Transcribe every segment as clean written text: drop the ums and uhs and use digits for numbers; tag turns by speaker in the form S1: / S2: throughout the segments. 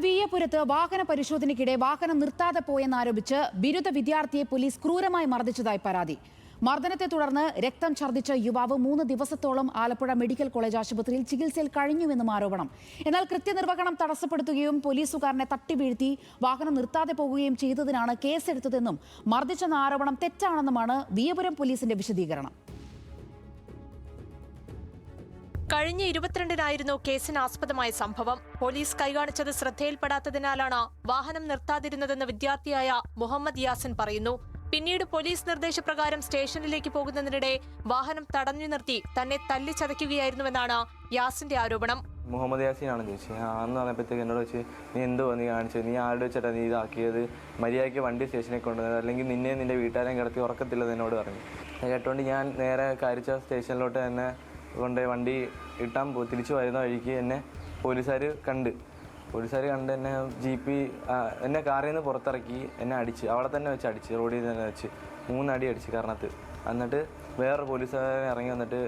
S1: വിയ്യപുരത്ത് വാഹന പരിശോധനയ്ക്കിടെ വാഹനം നിർത്താതെ പോയെന്നാരോപിച്ച് ബിരുദ വിദ്യാർത്ഥിയെ പോലീസ് ക്രൂരമായി മർദ്ദിച്ചതായി പരാതി. മർദ്ദനത്തെ തുടർന്ന് രക്തം ഛർദ്ദിച്ച യുവാവ് 3 ദിവസത്തോളം ആലപ്പുഴ മെഡിക്കൽ കോളേജ് ആശുപത്രിയിൽ ചികിത്സയിൽ കഴിഞ്ഞുവെന്നും ആരോപണം. എന്നാൽ കൃത്യനിർവഹണം തടസ്സപ്പെടുത്തുകയും പോലീസുകാരനെ തട്ടിവീഴ്ത്തി വാഹനം നിർത്താതെ പോകുകയും ചെയ്തതിനാണ് കേസെടുത്തതെന്നും മർദ്ദിച്ചെന്ന ആരോപണം തെറ്റാണെന്നുമാണ് വിയ്യപുരം പോലീസിന്റെ വിശദീകരണം.
S2: കഴിഞ്ഞ 22-നായിരുന്നു കേസിനാസ്പദമായ സംഭവം. പോലീസ് കൈകാണിച്ചത് ശ്രദ്ധയിൽപ്പെടാത്തതിനാലാണ് വാഹനം നിർത്താതിരുന്നതെന്ന് വിദ്യാർത്ഥിയായ മുഹമ്മദ് യാസിൻ പറയുന്നു. പിന്നീട് പോലീസ് നിർദ്ദേശപ്രകാരം സ്റ്റേഷനിലേക്ക് പോകുന്നതിനിടെ വാഹനം തടഞ്ഞു നിർത്തി തന്നെ തല്ലിച്ചതയ്ക്കുകയായിരുന്നുവെന്നാണ് യാസിന്റെ ആരോപണം.
S3: മുഹമ്മദ് യാസിനാണ് ചോദിച്ചത്. അന്ന് പറഞ്ഞപ്പോഴത്തേക്ക് എന്നോട് വെച്ച് നീ എന്തോ നീ കാണിച്ചത്, നീ ആരുടെ വെച്ചിട്ടാ നീ ഇതാക്കിയത്, മര്യാദയ്ക്ക് വണ്ടി സ്റ്റേഷനിൽ കൊണ്ടുവന്നത്, അല്ലെങ്കിൽ നിന്നെ നിന്റെ വീട്ടുകാരെയും കിടത്തി ഉറക്കത്തില്ലെന്ന് എന്നോട് പറഞ്ഞു. കേട്ടോണ്ട് ഞാൻ നേരെ കാരിച്ച സ്റ്റേഷനിലോട്ട് തന്നെ കൊണ്ട് വണ്ടി ഇട്ടാൻ തിരിച്ചു വരുന്ന വഴിക്ക് എന്നെ പോലീസുകാർ കണ്ട് എന്നെ എന്നെ കാറിൽ നിന്ന് പുറത്തിറക്കി എന്നെ അടിച്ച്, അവിടെ തന്നെ വെച്ച് അടിച്ച്, റോഡിൽ തന്നെ വെച്ച് 3 അടി അടിച്ച് കർണത്ത്. എന്നിട്ട് വേറെ പോലീസുകാരൻ ഇറങ്ങി വന്നിട്ട്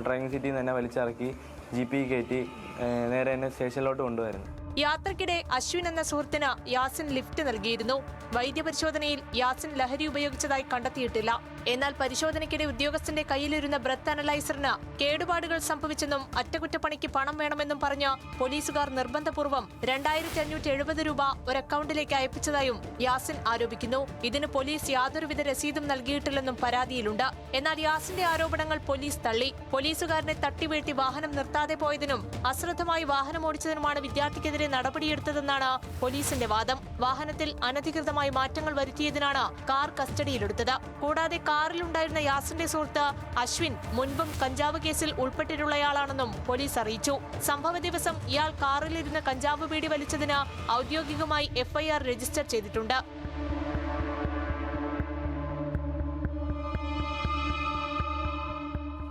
S3: ഡ്രൈവിംഗ് സീറ്റിൽ നിന്ന് എന്നെ വലിച്ചിറക്കി ജീപ്പിൽ കയറ്റി നേരെ എന്നെ സ്റ്റേഷനിലോട്ട് കൊണ്ടുവരുന്നു.
S2: യാത്രക്കിടെ അശ്വിൻ എന്ന സുഹൃത്തിന് യാസിൻ ലിഫ്റ്റ് നൽകിയിരുന്നു. വൈദ്യപരിശോധനയിൽ യാസിൻ ലഹരി ഉപയോഗിച്ചതായി കണ്ടെത്തിയിട്ടില്ല. എന്നാൽ പരിശോധനയ്ക്കിടെ ഉദ്യോഗസ്ഥന്റെ കയ്യിലിരുന്ന ബ്രത്ത് അനലൈസറിന് കേടുപാടുകൾ സംഭവിച്ചെന്നും അറ്റകുറ്റപ്പണിക്ക് പണം വേണമെന്നും പറഞ്ഞ് പോലീസുകാർ നിർബന്ധപൂർവ്വം 2570 രൂപ ഒരു അക്കൗണ്ടിലേക്ക് അയപ്പിച്ചതായും യാസിൻ ആരോപിക്കുന്നു. ഇതിന് പോലീസ് യാതൊരുവിധ രസീതും നൽകിയിട്ടില്ലെന്നും പരാതിയിലുണ്ട്. എന്നാൽ യാസിന്റെ ആരോപണങ്ങൾ പോലീസ് തള്ളി. പോലീസുകാരനെ തട്ടിവീഴ്ത്തി വാഹനം നിർത്താതെ പോയതിനും അശ്രദ്ധമായി വാഹനമോടിച്ചതിനുമാണ് വിദ്യാർത്ഥിക്കെതിരെ നടപടിയെടുത്തതെന്നാണ് പോലീസിന്റെ വാദം. വാഹനത്തിൽ അനധികൃതമായി മാറ്റങ്ങൾ വരുത്തിയതിനാണ് കാർ കസ്റ്റഡിയിലെടുത്തത്. കൂടാതെ കാറിലുണ്ടായിരുന്ന യാസിന്റെ സുഹൃത്ത് അശ്വിൻ മുൻപും കഞ്ചാവ് കേസിൽ ഉൾപ്പെട്ടിട്ടുള്ളയാളാണെന്നും പോലീസ് അറിയിച്ചു. സംഭവ ദിവസം ഇയാൾ കാറിലിരുന്ന് കഞ്ചാവ് ബീഡി വലിച്ചതിന് ഔദ്യോഗികമായി FIR രജിസ്റ്റർ ചെയ്തിട്ടുണ്ട്.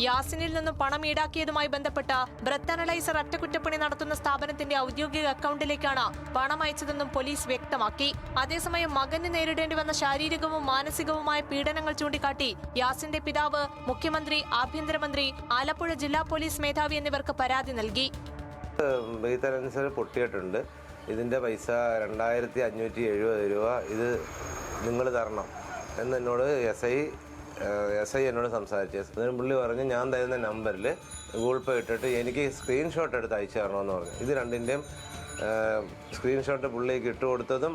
S2: യാസിനിൽ നിന്നും പണം ഈടാക്കിയതുമായി ബന്ധപ്പെട്ട ബ്രത്ത് അനലൈസർ അറ്റകുറ്റപ്പണി നടത്തുന്ന സ്ഥാപനത്തിന്റെ ഔദ്യോഗിക അക്കൗണ്ടിലേക്കാണ് പണം അയച്ചതെന്നും പോലീസ് വ്യക്തമാക്കി. അതേസമയം മകന് നേരിടേണ്ടി വന്ന ശാരീരികവും മാനസികവുമായ പീഡനങ്ങൾ ചൂണ്ടിക്കാട്ടി യാസിന്റെ പിതാവ് മുഖ്യമന്ത്രി, ആഭ്യന്തരമന്ത്രി, ആലപ്പുഴ ജില്ലാ പോലീസ് മേധാവി എന്നിവർക്ക് പരാതി നൽകി.
S4: പൊട്ടിയിട്ടുണ്ട്, ഇതിന്റെ പൈസ 2570 രൂപ ഇത് നിങ്ങൾ തരണം എന്ന് എന്നോട് എസ് ഐ എന്നോട് സംസാരിച്ചു. അതിന് പുള്ളി പറഞ്ഞ് ഞാൻ തരുന്ന നമ്പറിൽ ഗൂഗിൾ പേ ഇട്ടിട്ട് എനിക്ക് സ്ക്രീൻഷോട്ട് എടുത്ത് അയച്ചു തരണമെന്ന് പറഞ്ഞു. ഇത് രണ്ടിൻ്റെയും സ്ക്രീൻഷോട്ട് പുള്ളിക്ക് ഇട്ട് കൊടുത്തതും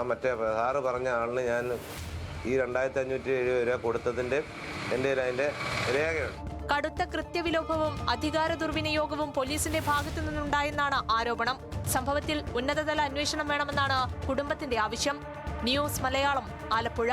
S4: മറ്റേ സാറ് പറഞ്ഞ ആളിന് ഞാൻ ഈ 2570 രൂപ കൊടുത്തതിൻ്റെ എൻ്റെ അതിൻ്റെ രേഖയുണ്ട്.
S2: കടുത്ത കൃത്യവിലോപവും അധികാര ദുർവിനിയോഗവും പോലീസിന്റെ ഭാഗത്തു നിന്നുണ്ടായെന്നാണ് ആരോപണം. സംഭവത്തിൽ ഉന്നതതല അന്വേഷണം വേണമെന്നാണ് കുടുംബത്തിന്റെ ആവശ്യം. ന്യൂസ് മലയാളം, ആലപ്പുഴ.